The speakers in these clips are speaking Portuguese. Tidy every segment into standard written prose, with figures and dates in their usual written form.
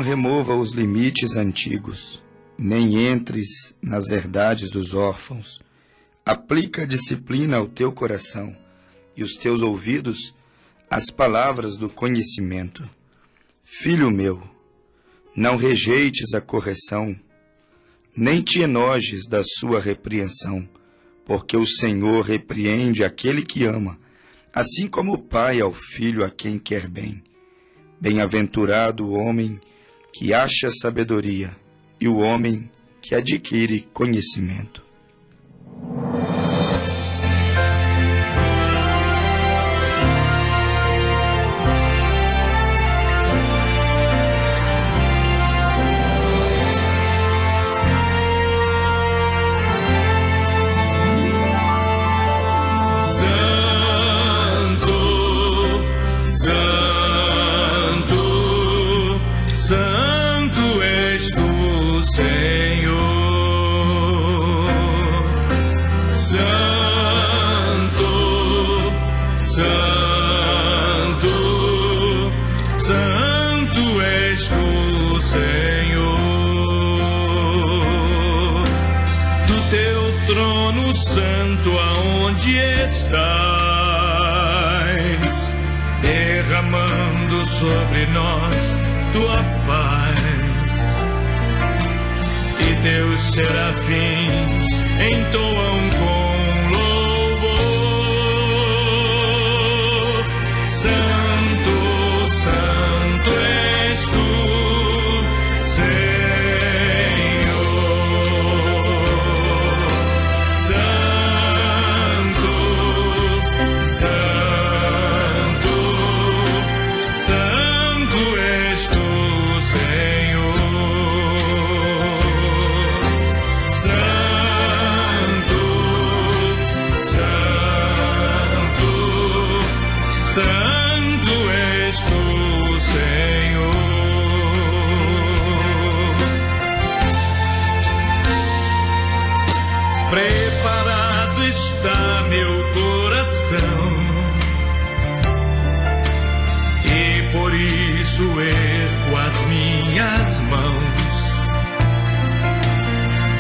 remova os limites antigos, nem entres nas verdades dos órfãos. Aplica a disciplina ao teu coração e os teus ouvidos às palavras do conhecimento. Filho meu, não rejeites a correção, nem te enojes da sua repreensão, porque o Senhor repreende aquele que ama, assim como o pai ao filho a quem quer bem. Bem-aventurado o homem que acha sabedoria e o homem que adquire conhecimento. Santo és tu, Senhor. Santo, Santo, Santo és tu, Senhor. Do teu trono santo aonde estás, derramando sobre nós tua paz, e teus serafins entoam com louvor. Santo, Santo és tu, Senhor. Santo, Santo, Santo és tu, Santo és tu, Senhor. Preparado está meu coração, e por isso ergo as minhas mãos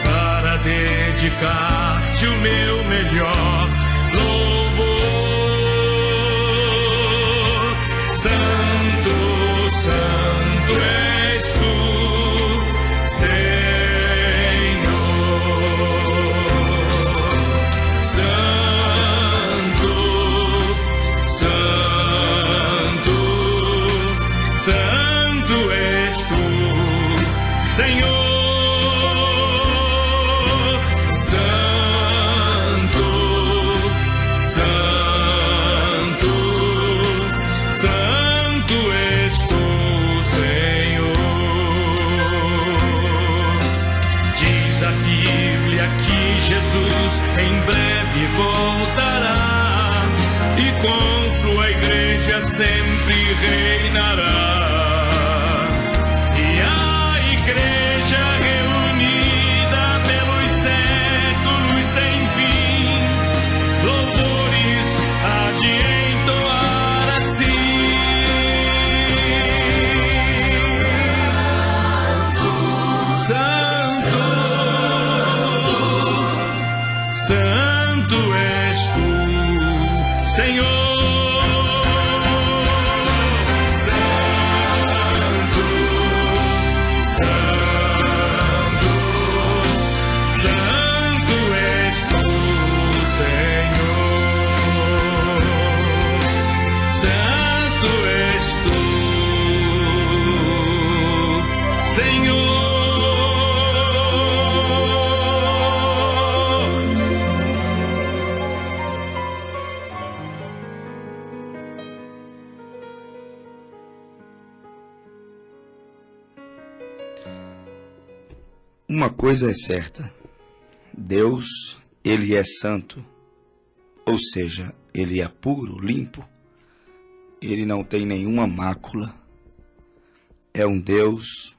para dedicar-te o meu melhor louvor. Santo, Santo és tu, Senhor. Santo, Santo, Santo és tu, Senhor. Santo, Santo, Santo és tu, Senhor. Diz a Bíblia que Jesus em breve voltará e com sua igreja sempre reinará. E a igreja reunida pelos séculos sem fim, louvores há de entoar assim. Santo és tu, Senhor. Santo, Santo, Santo és tu, Senhor. Santo és tu, Senhor. Uma coisa é certa, Deus, Ele é santo, ou seja, Ele é puro, limpo, Ele não tem nenhuma mácula, é um Deus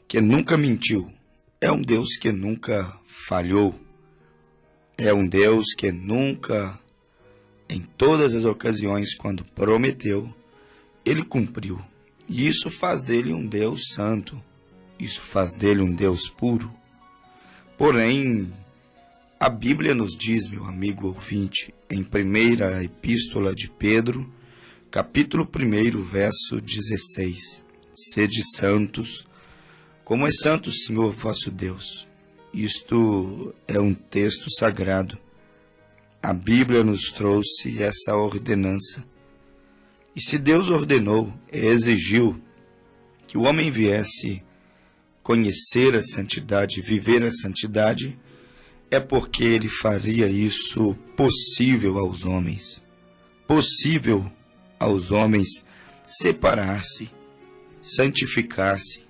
que nunca mentiu, é um Deus que nunca falhou, é um Deus que nunca, em todas as ocasiões, quando prometeu, Ele cumpriu. E isso faz dele um Deus santo. Isso faz dele um Deus puro. Porém, a Bíblia nos diz, meu amigo ouvinte, em primeira epístola de Pedro, capítulo 1, verso 16, sede santos, como é santo o Senhor vosso Deus. Isto é um texto sagrado. A Bíblia nos trouxe essa ordenança. E se Deus ordenou e exigiu que o homem viesse conhecer a santidade, viver a santidade, é porque ele faria isso possível aos homens. Possível aos homens separar-se, santificar-se,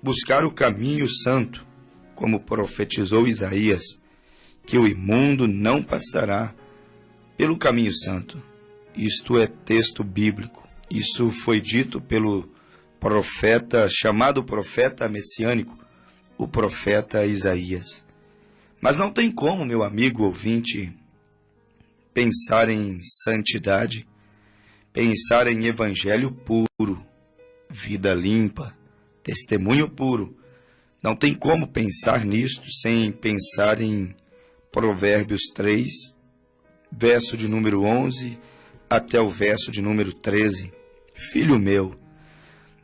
buscar o caminho santo, como profetizou Isaías, que o imundo não passará pelo caminho santo. Isto é texto bíblico. Isso foi dito pelo profeta, chamado profeta messiânico, o profeta Isaías. Mas não tem como, meu amigo ouvinte, pensar em santidade, pensar em evangelho puro, vida limpa, testemunho puro. Não tem como pensar nisto sem pensar em Provérbios 3, verso de número 11 até o verso de número 13. Filho meu,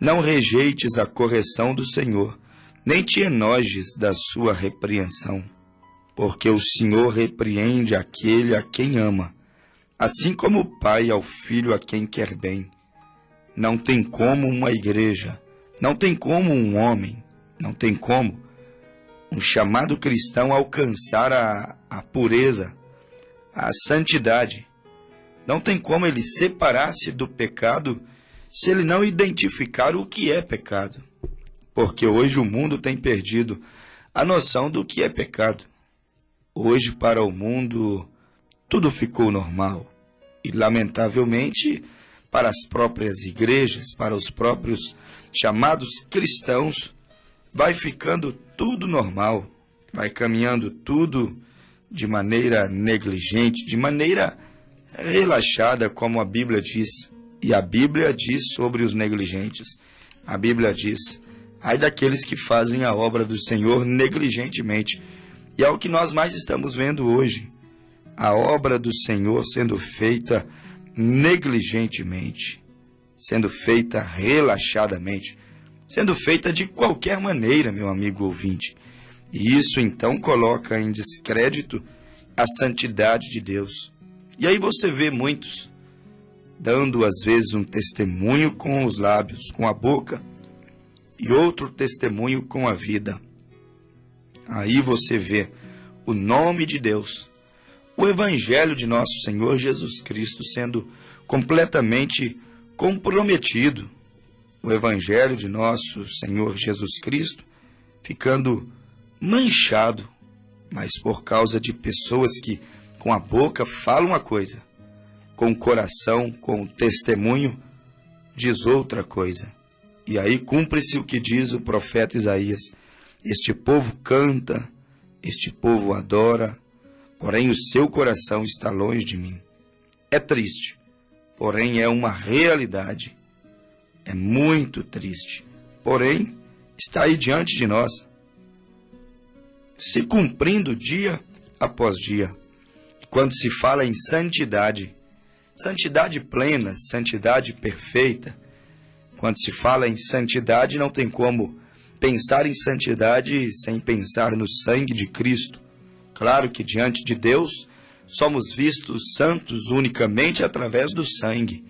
não rejeites a correção do Senhor, nem te enojes da sua repreensão, porque o Senhor repreende aquele a quem ama, assim como o pai ao filho a quem quer bem. Não tem como uma igreja, não tem como um homem, não tem como um chamado cristão alcançar a pureza, a santidade. Não tem como ele separar-se do pecado se ele não identificar o que é pecado. Porque hoje o mundo tem perdido a noção do que é pecado. Hoje, para o mundo, tudo ficou normal. E, lamentavelmente, para as próprias igrejas, para os próprios chamados cristãos, vai ficando tudo normal. Vai caminhando tudo de maneira negligente, de maneira relaxada, como a Bíblia diz. E a Bíblia diz sobre os negligentes. A Bíblia diz: ai daqueles que fazem a obra do Senhor negligentemente. E é o que nós mais estamos vendo hoje. A obra do Senhor sendo feita negligentemente, sendo feita relaxadamente, sendo feita de qualquer maneira, meu amigo ouvinte. E isso então coloca em descrédito a santidade de Deus. E aí você vê muitos dando às vezes um testemunho com os lábios, com a boca, e outro testemunho com a vida. Aí você vê o nome de Deus, o Evangelho de nosso Senhor Jesus Cristo sendo completamente comprometido. O Evangelho de nosso Senhor Jesus Cristo ficando manchado, mas por causa de pessoas que com a boca falam uma coisa, com o coração, com o testemunho, diz outra coisa. E aí cumpre-se o que diz o profeta Isaías: este povo canta, este povo adora, porém o seu coração está longe de mim. É triste, porém é uma realidade. É muito triste, porém está aí diante de nós, se cumprindo dia após dia. E quando se fala em santidade, santidade plena, santidade perfeita, quando se fala em santidade, não tem como pensar em santidade sem pensar no sangue de Cristo. Claro que diante de Deus somos vistos santos unicamente através do sangue.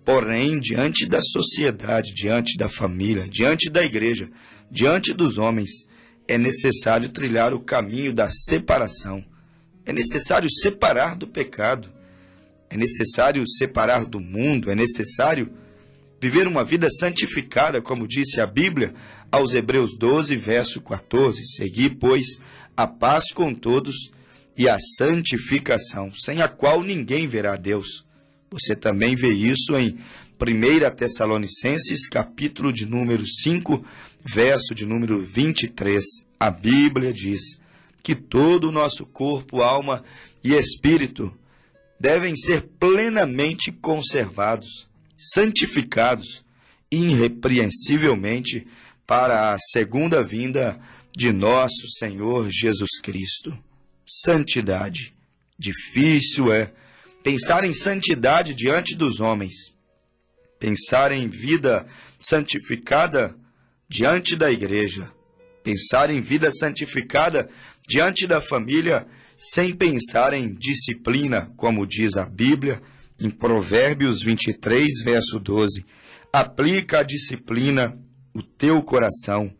Porém, diante da sociedade, diante da família, diante da igreja, diante dos homens, é necessário trilhar o caminho da separação. É necessário separar do pecado. É necessário separar do mundo. É necessário viver uma vida santificada, como disse a Bíblia aos Hebreus 12, verso 14. Segui, pois, a paz com todos e a santificação, sem a qual ninguém verá Deus. Você também vê isso em 1 Tessalonicenses, capítulo de número 5, verso de número 23. A Bíblia diz que todo o nosso corpo, alma e espírito devem ser plenamente conservados, santificados irrepreensivelmente para a segunda vinda de nosso Senhor Jesus Cristo. Santidade. Difícil é pensar em santidade diante dos homens, pensar em vida santificada diante da igreja, pensar em vida santificada diante da família, sem pensar em disciplina, como diz a Bíblia, em Provérbios 23, verso 12. Aplica a disciplina o teu coração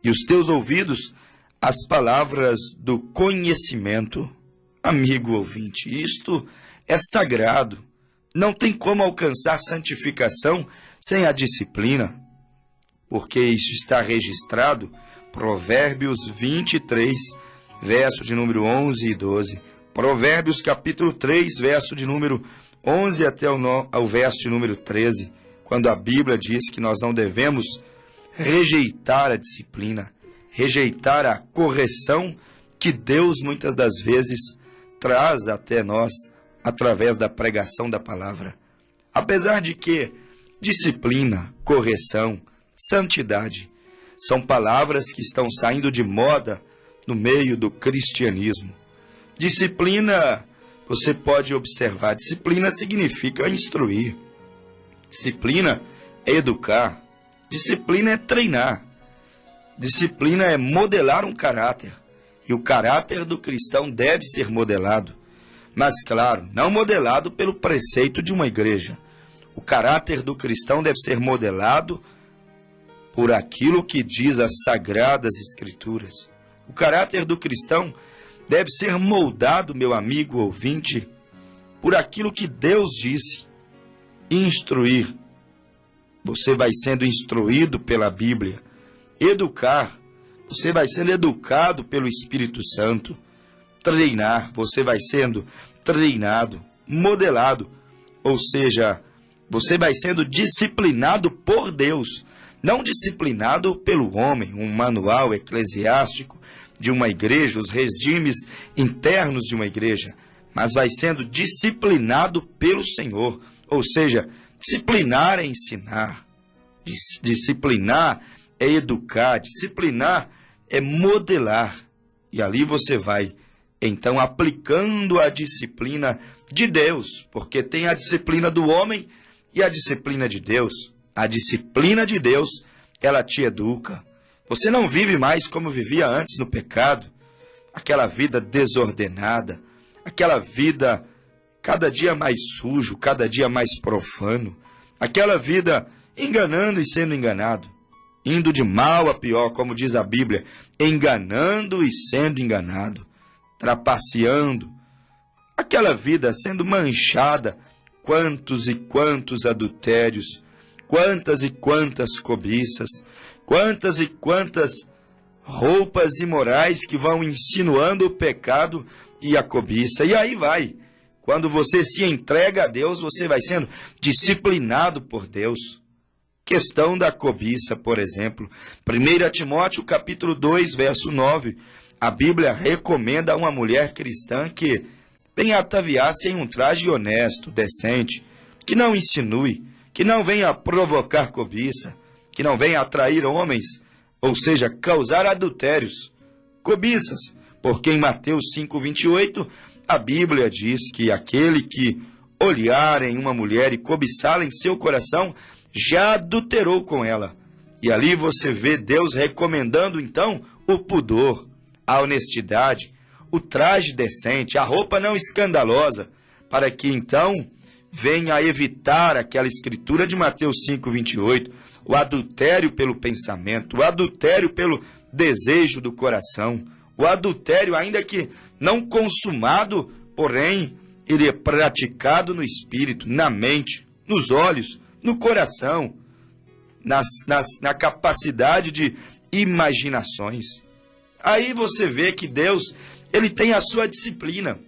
e os teus ouvidos às palavras do conhecimento. Amigo ouvinte, isto é sagrado. Não tem como alcançar santificação sem a disciplina, porque isso está registrado, Provérbios 23, verso de número 11 e 12. Provérbios capítulo 3, verso de número 11 até ao verso de número 13, quando a Bíblia diz que nós não devemos rejeitar a disciplina, rejeitar a correção que Deus muitas das vezes traz até nós através da pregação da palavra. Apesar de que disciplina, correção, santidade são palavras que estão saindo de moda no meio do cristianismo. Disciplina, você pode observar, disciplina significa instruir. Disciplina é educar. Disciplina é treinar. Disciplina é modelar um caráter. E o caráter do cristão deve ser modelado. Mas, claro, não modelado pelo preceito de uma igreja. O caráter do cristão deve ser modelado por aquilo que diz as Sagradas Escrituras. O caráter do cristão deve ser moldado, meu amigo ouvinte, por aquilo que Deus disse. Instruir. Você vai sendo instruído pela Bíblia. Educar. Você vai sendo educado pelo Espírito Santo. Treinar. Você vai sendo treinado, modelado. Ou seja, você vai sendo disciplinado por Deus. Não disciplinado pelo homem, um manual eclesiástico de uma igreja, os regimes internos de uma igreja, mas vai sendo disciplinado pelo Senhor. Ou seja, disciplinar é ensinar, disciplinar é educar, disciplinar é modelar. E ali você vai, então, aplicando a disciplina de Deus, porque tem a disciplina do homem e a disciplina de Deus. A disciplina de Deus, ela te educa. Você não vive mais como vivia antes no pecado, aquela vida desordenada, aquela vida cada dia mais sujo, cada dia mais profano, aquela vida enganando e sendo enganado, indo de mal a pior, como diz a Bíblia, enganando e sendo enganado, trapaceando, aquela vida sendo manchada, quantos e quantos adultérios, quantas e quantas cobiças, quantas e quantas roupas imorais que vão insinuando o pecado e a cobiça. E aí vai. Quando você se entrega a Deus, você vai sendo disciplinado por Deus. Questão da cobiça, por exemplo. 1 Timóteo capítulo 2, verso 9. A Bíblia recomenda a uma mulher cristã que venha ataviar-se em um traje honesto, decente, que não insinue, que não venha provocar cobiça, que não venha atrair homens, ou seja, causar adultérios, cobiças, porque em Mateus 5:28, a Bíblia diz que aquele que olhar em uma mulher e cobiçá-la em seu coração, já adulterou com ela. E ali você vê Deus recomendando, então, o pudor, a honestidade, o traje decente, a roupa não escandalosa, para que, então, venha a evitar aquela escritura de Mateus 5:28, o adultério pelo pensamento, o adultério pelo desejo do coração, o adultério ainda que não consumado, porém, ele é praticado no espírito, na mente, nos olhos, no coração, na capacidade de imaginações. Aí você vê que Deus, ele tem a sua disciplina,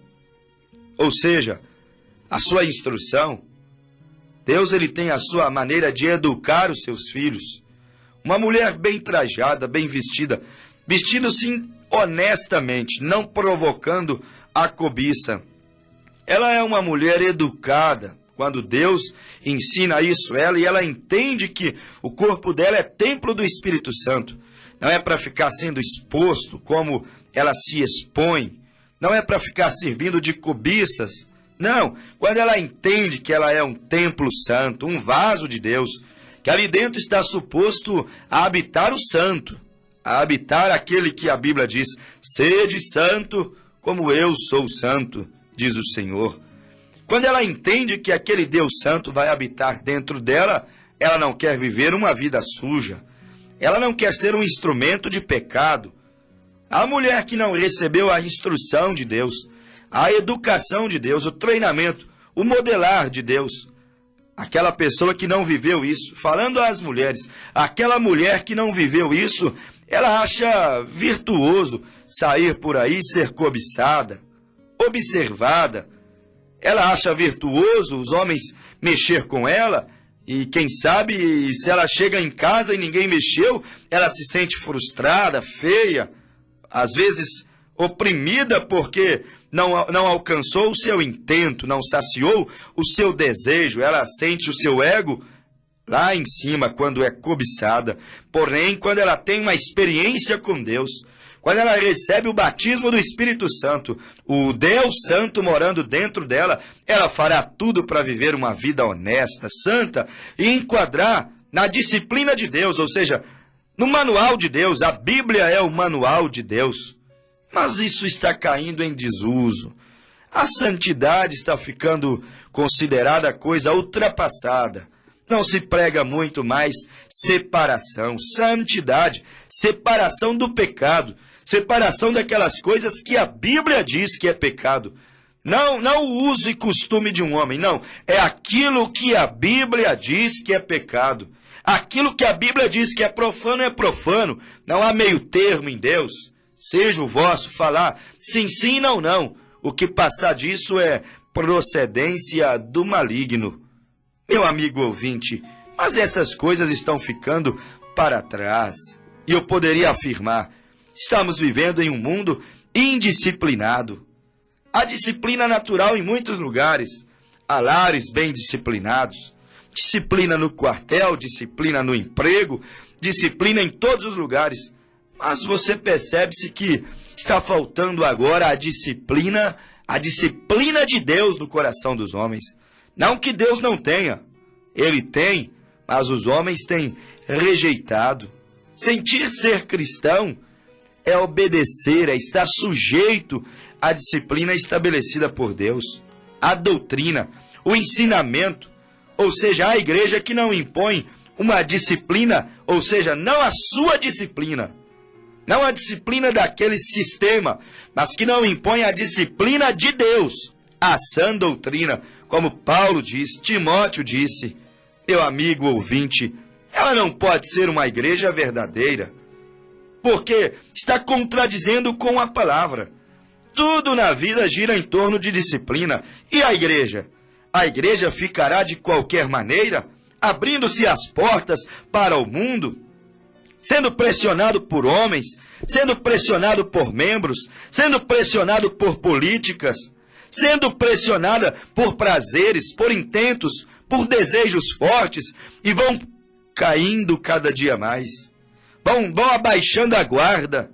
ou seja, a sua instrução. Deus, ele tem a sua maneira de educar os seus filhos. Uma mulher bem trajada, bem vestida, vestindo-se honestamente, não provocando a cobiça. Ela é uma mulher educada Quando Deus ensina isso a ela e ela entende que o corpo dela é templo do Espírito Santo, não é para ficar sendo exposto como ela se expõe, não é para ficar servindo de cobiças. Não, quando ela entende que ela é um templo santo, um vaso de Deus, que ali dentro está suposto a habitar o santo, a habitar aquele que a Bíblia diz, sede santo como eu sou santo, diz o Senhor. Quando ela entende que aquele Deus santo vai habitar dentro dela, ela não quer viver uma vida suja, ela não quer ser um instrumento de pecado. A mulher que não recebeu a instrução de Deus, a educação de Deus, o treinamento, o modelar de Deus, aquela pessoa que não viveu isso, falando às mulheres, aquela mulher que não viveu isso, ela acha virtuoso sair por aí e ser cobiçada, observada. Ela acha virtuoso os homens mexer com ela e, quem sabe, se ela chega em casa e ninguém mexeu, ela se sente frustrada, feia, às vezes oprimida porque não alcançou o seu intento, não saciou o seu desejo, ela sente o seu ego lá em cima quando é cobiçada. Porém, quando ela tem uma experiência com Deus, quando ela recebe o batismo do Espírito Santo, o Deus Santo morando dentro dela, ela fará tudo para viver uma vida honesta, santa e enquadrar na disciplina de Deus, ou seja, no manual de Deus. A Bíblia é o manual de Deus. Mas isso está caindo em desuso. A santidade está ficando considerada coisa ultrapassada. Não se prega muito mais separação, santidade, separação do pecado, separação daquelas coisas que a Bíblia diz que é pecado. Não o uso e costume de um homem, não. É aquilo que a Bíblia diz que é pecado. Aquilo que a Bíblia diz que é profano. Não há meio termo em Deus. Seja o vosso falar sim, sim, não, não. O que passar disso é procedência do maligno. Meu amigo ouvinte, mas essas coisas estão ficando para trás. E eu poderia afirmar, estamos vivendo em um mundo indisciplinado. Há disciplina natural em muitos lugares. Há lares bem disciplinados. Disciplina no quartel, disciplina no emprego, disciplina em todos os lugares. Mas você percebe-se que está faltando agora a disciplina de Deus no coração dos homens. Não que Deus não tenha, Ele tem, mas os homens têm rejeitado. Sentir ser cristão é obedecer, é estar sujeito à disciplina estabelecida por Deus, a doutrina, o ensinamento, ou seja, a igreja que não impõe uma disciplina, ou seja, não a sua disciplina, não a disciplina daquele sistema, mas que não impõe a disciplina de Deus, a sã doutrina, como Paulo diz, Timóteo disse. Meu amigo ouvinte, ela não pode ser uma igreja verdadeira, porque está contradizendo com a palavra. Tudo na vida gira em torno de disciplina. E a igreja? A igreja ficará de qualquer maneira, abrindo-se as portas para o mundo, sendo pressionado por homens, sendo pressionado por membros, sendo pressionado por políticas, sendo pressionada por prazeres, por intentos, por desejos fortes, e vão caindo cada dia mais, vão abaixando a guarda.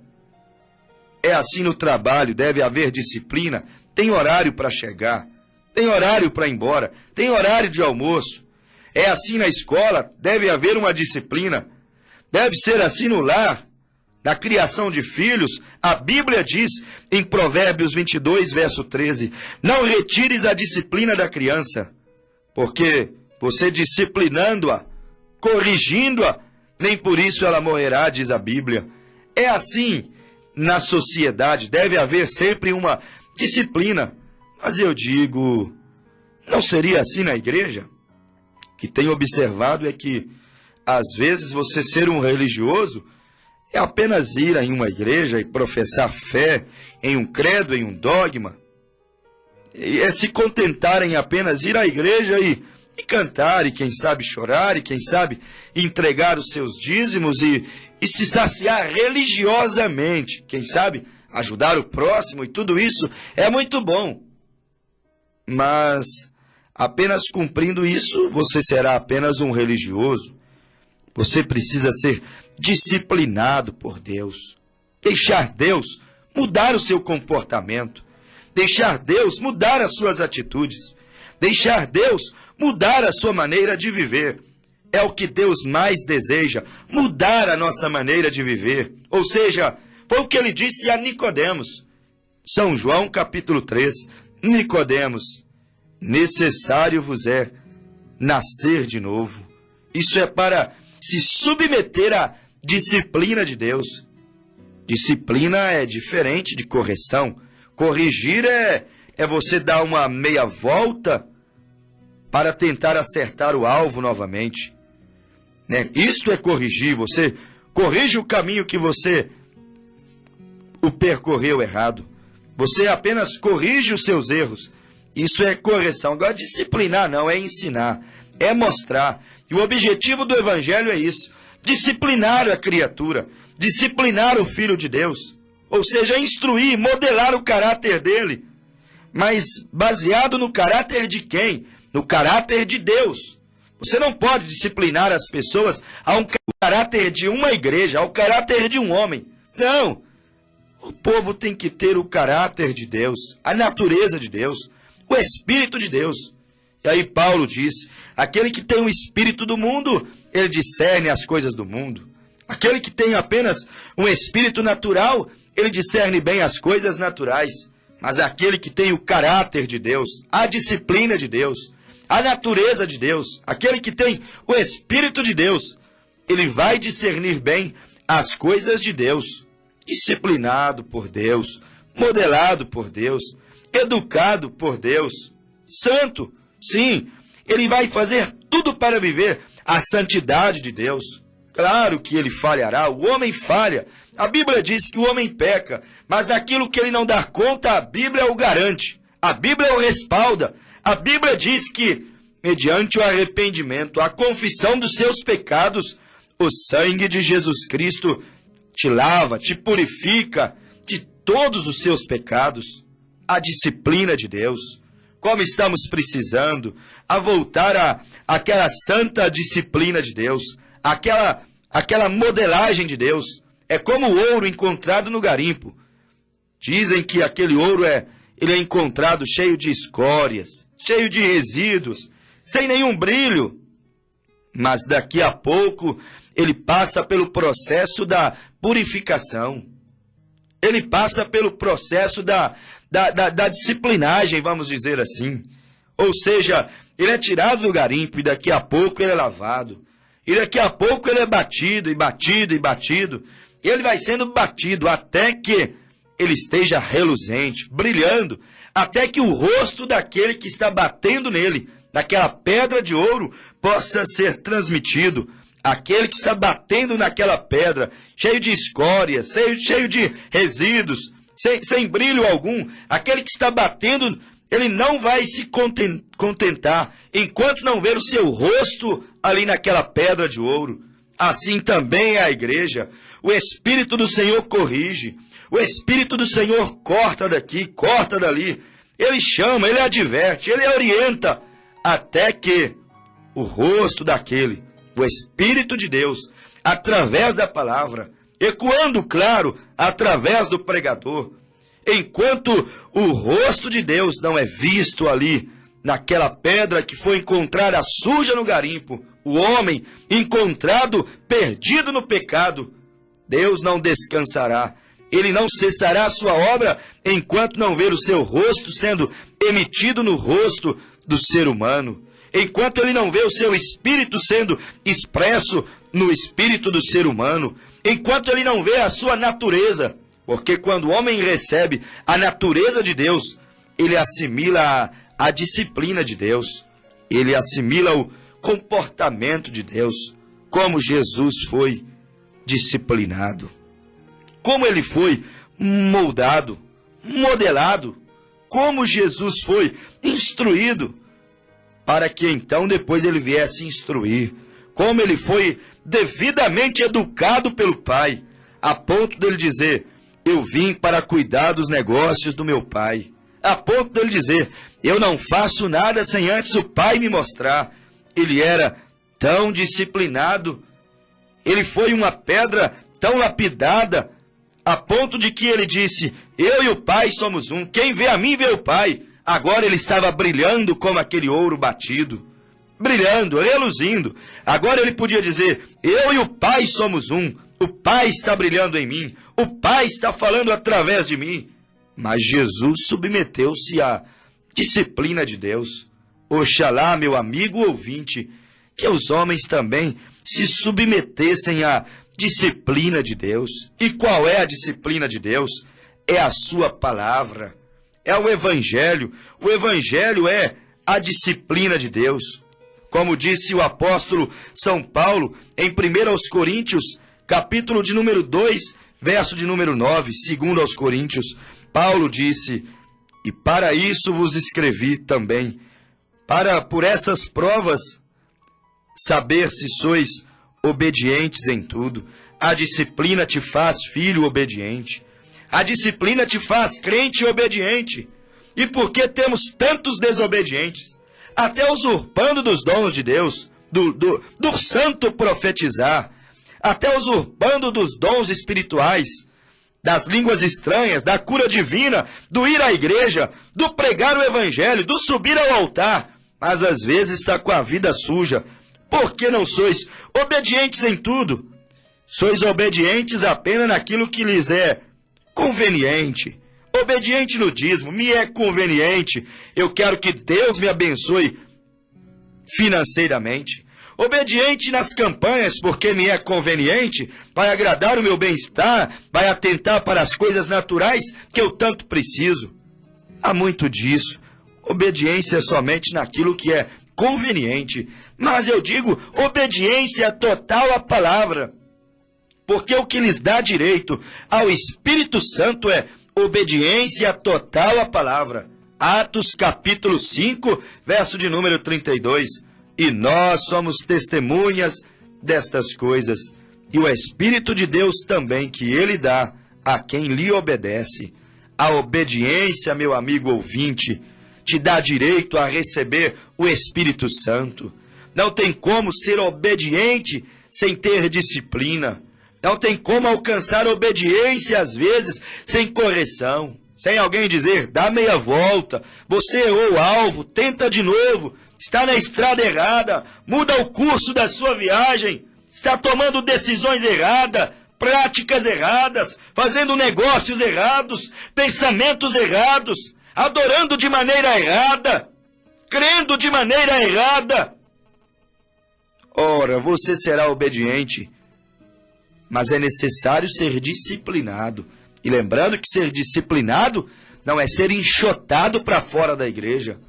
É assim no trabalho, deve haver disciplina, tem horário para chegar, tem horário para ir embora, tem horário de almoço. É assim na escola, deve haver uma disciplina, deve ser assim no lar, na criação de filhos. A Bíblia diz em Provérbios 22, verso 13, não retires a disciplina da criança, porque você disciplinando-a, corrigindo-a, nem por isso ela morrerá, diz a Bíblia. É assim na sociedade, deve haver sempre uma disciplina. Mas eu digo, não seria assim na igreja? O que tenho observado é que, às vezes, você ser um religioso é apenas ir em uma igreja e professar fé em um credo, em um dogma. E é se contentar em apenas ir à igreja e cantar, e quem sabe chorar, e quem sabe entregar os seus dízimos e se saciar religiosamente. Quem sabe ajudar o próximo, e tudo isso é muito bom. Mas Apenas cumprindo isso, você será apenas um religioso. Você precisa ser disciplinado por Deus. Deixar Deus mudar o seu comportamento. Deixar Deus mudar as suas atitudes. Deixar Deus mudar a sua maneira de viver. É o que Deus mais deseja, mudar a nossa maneira de viver. Ou seja, foi o que ele disse a Nicodemos. São João capítulo 3, Nicodemos, necessário vos é nascer de novo. Isso é para se submeter à disciplina de Deus. Disciplina é diferente de correção. Corrigir é você dar uma meia volta para tentar acertar o alvo novamente. Né? Isto é corrigir. Você corrige o caminho que você o percorreu errado. Você apenas corrige os seus erros. Isso é correção. Agora, disciplinar não, é ensinar, é mostrar. E o objetivo do Evangelho é isso. Disciplinar a criatura, disciplinar o Filho de Deus. Ou seja, instruir, modelar o caráter dele. Mas baseado no caráter de quem? No caráter de Deus. Você não pode disciplinar as pessoas ao caráter de uma igreja, ao caráter de um homem. Não. O povo tem que ter o caráter de Deus, a natureza de Deus, o Espírito de Deus. E aí Paulo diz, aquele que tem o Espírito do mundo, ele discerne as coisas do mundo. Aquele que tem apenas um espírito natural, ele discerne bem as coisas naturais. Mas aquele que tem o caráter de Deus, a disciplina de Deus, a natureza de Deus, aquele que tem o Espírito de Deus, ele vai discernir bem as coisas de Deus. Disciplinado por Deus, modelado por Deus, educado por Deus, santo, sim, ele vai fazer tudo para viver a santidade de Deus. Claro que ele falhará, o homem falha, a Bíblia diz que o homem peca, mas daquilo que ele não dá conta, a Bíblia o garante, a Bíblia o respalda, a Bíblia diz que, mediante o arrependimento, a confissão dos seus pecados, o sangue de Jesus Cristo te lava, te purifica de todos os seus pecados. A disciplina de Deus. Como estamos precisando a voltar àquela santa disciplina de Deus. Aquela modelagem de Deus. É como o ouro encontrado no garimpo. Dizem que aquele ouro ele é encontrado cheio de escórias, cheio de resíduos, sem nenhum brilho. Mas daqui a pouco ele passa pelo processo da purificação. Ele passa pelo processo da disciplinagem, vamos dizer assim. Ou seja, ele é tirado do garimpo e daqui a pouco ele é lavado. E daqui a pouco ele é batido e batido e batido. E ele vai sendo batido até que ele esteja reluzente, brilhando, até que o rosto daquele que está batendo nele, naquela pedra de ouro, possa ser transmitido. Aquele que está batendo naquela pedra, cheio de escórias, cheio de resíduos, sem brilho algum, aquele que está batendo, ele não vai se contentar enquanto não ver o seu rosto ali naquela pedra de ouro. Assim também é a igreja. O Espírito do Senhor corrige, o Espírito do Senhor corta daqui, corta dali. Ele chama, ele adverte, ele orienta, até que o rosto daquele, o Espírito de Deus, através da palavra, ecoando, claro, através do pregador, enquanto o rosto de Deus não é visto ali, naquela pedra que foi encontrada suja no garimpo, o homem encontrado perdido no pecado, Deus não descansará, ele não cessará a sua obra enquanto não ver o seu rosto sendo emitido no rosto do ser humano. Enquanto ele não vê o seu espírito sendo expresso no espírito do ser humano, enquanto ele não vê a sua natureza, porque quando o homem recebe a natureza de Deus, ele assimila a disciplina de Deus, ele assimila o comportamento de Deus, como Jesus foi disciplinado, como ele foi moldado, modelado, como Jesus foi instruído, para que então depois ele viesse instruir, como ele foi devidamente educado pelo Pai, a ponto dele dizer, eu vim para cuidar dos negócios do meu Pai. a ponto dele dizer: eu não faço nada sem antes o Pai me mostrar. Ele era tão disciplinado, ele foi uma pedra tão lapidada, a ponto de que ele disse: eu e o Pai somos um, quem vê a mim vê o Pai. Agora ele estava brilhando como aquele ouro batido, brilhando, reluzindo. Agora ele podia dizer: eu e o Pai somos um, o Pai está brilhando em mim, o Pai está falando através de mim. Mas Jesus submeteu-se à disciplina de Deus. Oxalá, meu amigo ouvinte, que os homens também se submetessem à disciplina de Deus. E qual é a disciplina de Deus? É a sua palavra, é o Evangelho. O Evangelho é a disciplina de Deus. Como disse o apóstolo São Paulo em 1 Coríntios, capítulo de número 2, verso de número 9, 2 Coríntios, Paulo disse: e para isso vos escrevi também, para por essas provas saber se sois obedientes em tudo. A disciplina te faz filho obediente. A disciplina te faz crente obediente. E por que temos tantos desobedientes? Até usurpando dos dons de Deus, do santo profetizar, até usurpando dos dons espirituais, das línguas estranhas, da cura divina, do ir à igreja, do pregar o evangelho, do subir ao altar, mas às vezes está com a vida suja. Por que não sois obedientes em tudo? Sois obedientes apenas naquilo que lhes é conveniente. Obediente no dízimo, me é conveniente. Eu quero que Deus me abençoe financeiramente. Obediente nas campanhas, porque me é conveniente, vai agradar o meu bem-estar, vai atentar para as coisas naturais que eu tanto preciso. Há muito disso. Obediência somente naquilo que é conveniente. Mas eu digo obediência total à palavra. Porque o que lhes dá direito ao Espírito Santo é obediência total à palavra. Atos capítulo 5, verso de número 32. E nós somos testemunhas destas coisas. E o Espírito de Deus também, que Ele dá a quem lhe obedece. A obediência, meu amigo ouvinte, te dá direito a receber o Espírito Santo. Não tem como ser obediente sem ter disciplina. Não tem como alcançar obediência, às vezes, sem correção. Sem alguém dizer: dá meia volta, você errou o alvo, tenta de novo, está na estrada errada, muda o curso da sua viagem, está tomando decisões erradas, práticas erradas, fazendo negócios errados, pensamentos errados, adorando de maneira errada, crendo de maneira errada. Ora, você será obediente, mas é necessário ser disciplinado. E lembrando que ser disciplinado não é ser enxotado para fora da igreja.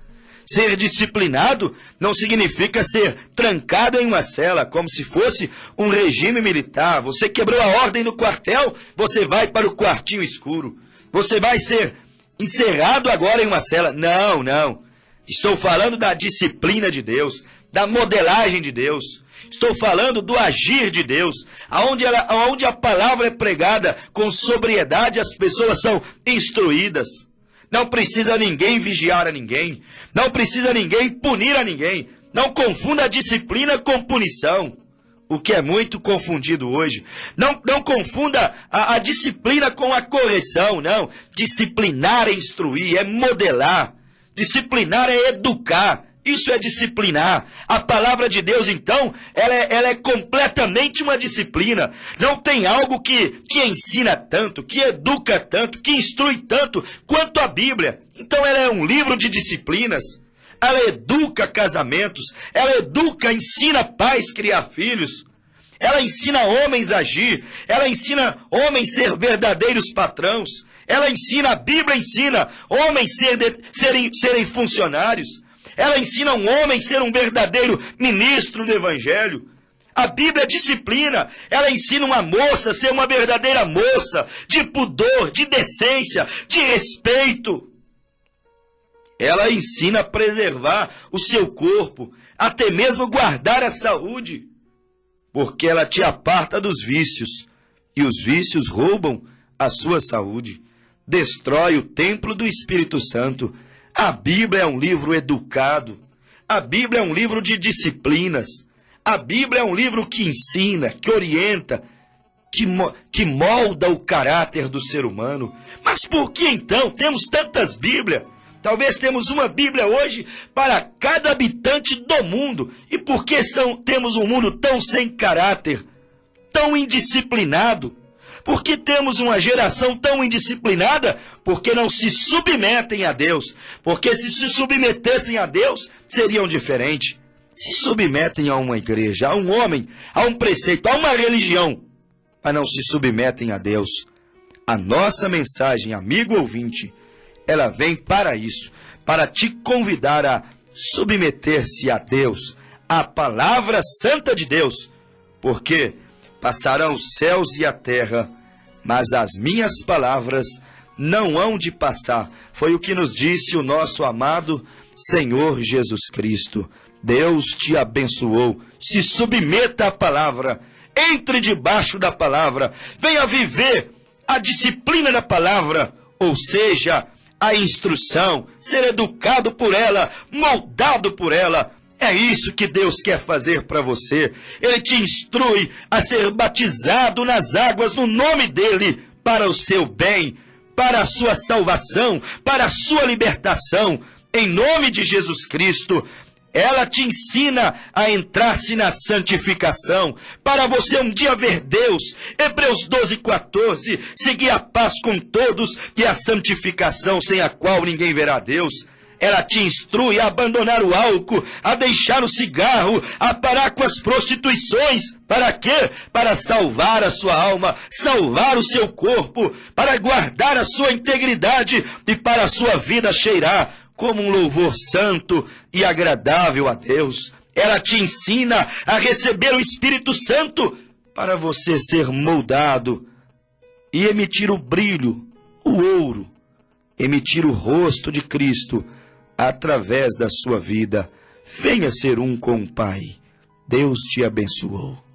Ser disciplinado não significa ser trancado em uma cela, como se fosse um regime militar. Você quebrou a ordem no quartel, você vai para o quartinho escuro. Você vai ser encerrado agora em uma cela. Não, não. Estou falando da disciplina de Deus, da modelagem de Deus. Estou falando do agir de Deus, aonde a palavra é pregada com sobriedade, as pessoas são instruídas. Não precisa ninguém vigiar a ninguém, não precisa ninguém punir a ninguém. Não confunda a disciplina com punição, o que é muito confundido hoje. Não confunda a disciplina com a correção, não. Disciplinar é instruir, é modelar. Disciplinar é educar. Isso é disciplinar. A palavra de Deus, então, ela é completamente uma disciplina. Não tem algo que ensina tanto, que educa tanto, que instrui tanto quanto a Bíblia. Então ela é um livro de disciplinas. Ela educa casamentos. Ela educa, ensina pais a criar filhos. Ela ensina homens a agir. Ela ensina homens a ser verdadeiros patrões. Ela ensina, a Bíblia ensina homens serem funcionários. Ela ensina um homem a ser um verdadeiro ministro do Evangelho. A Bíblia disciplina. Ela ensina uma moça a ser uma verdadeira moça, de pudor, de decência, de respeito. Ela ensina a preservar o seu corpo, até mesmo guardar a saúde, porque ela te aparta dos vícios, e os vícios roubam a sua saúde. destrói o templo do Espírito Santo. A Bíblia é um livro educado. A Bíblia é um livro de disciplinas. A Bíblia é um livro que ensina, que orienta, que molda o caráter do ser humano. Mas por que então temos tantas Bíblias? Talvez temos uma Bíblia hoje para cada habitante do mundo. E por que temos um mundo tão sem caráter, tão indisciplinado? Por que temos uma geração tão indisciplinada? Porque não se submetem a Deus. Porque se submetessem a Deus, seriam diferentes. Se submetem a uma igreja, a um homem, a um preceito, a uma religião, mas não se submetem a Deus. A nossa mensagem, amigo ouvinte, ela vem para isso, para te convidar a submeter-se a Deus, à palavra santa de Deus, porque passarão os céus e a terra, mas as minhas palavras não hão de passar. Foi o que nos disse o nosso amado Senhor Jesus Cristo. Deus te abençoou. Se submeta à palavra, entre debaixo da palavra, venha viver a disciplina da palavra, ou seja, a instrução, ser educado por ela, moldado por ela. É isso que Deus quer fazer para você. Ele te instrui a ser batizado nas águas no nome dele, para o seu bem, para a sua salvação, para a sua libertação, em nome de Jesus Cristo. Ela te ensina a entrar-se na santificação, para você um dia ver Deus. Hebreus 12:14, seguir a paz com todos e a santificação sem a qual ninguém verá Deus. Ela te instrui a abandonar o álcool, a deixar o cigarro, a parar com as prostituições. Para quê? Para salvar a sua alma, salvar o seu corpo, para guardar a sua integridade e para a sua vida cheirar como um louvor santo e agradável a Deus. Ela te ensina a receber o Espírito Santo para você ser moldado e emitir o brilho, o ouro, emitir o rosto de Cristo através da sua vida. Venha ser um com o Pai. Deus te abençoou.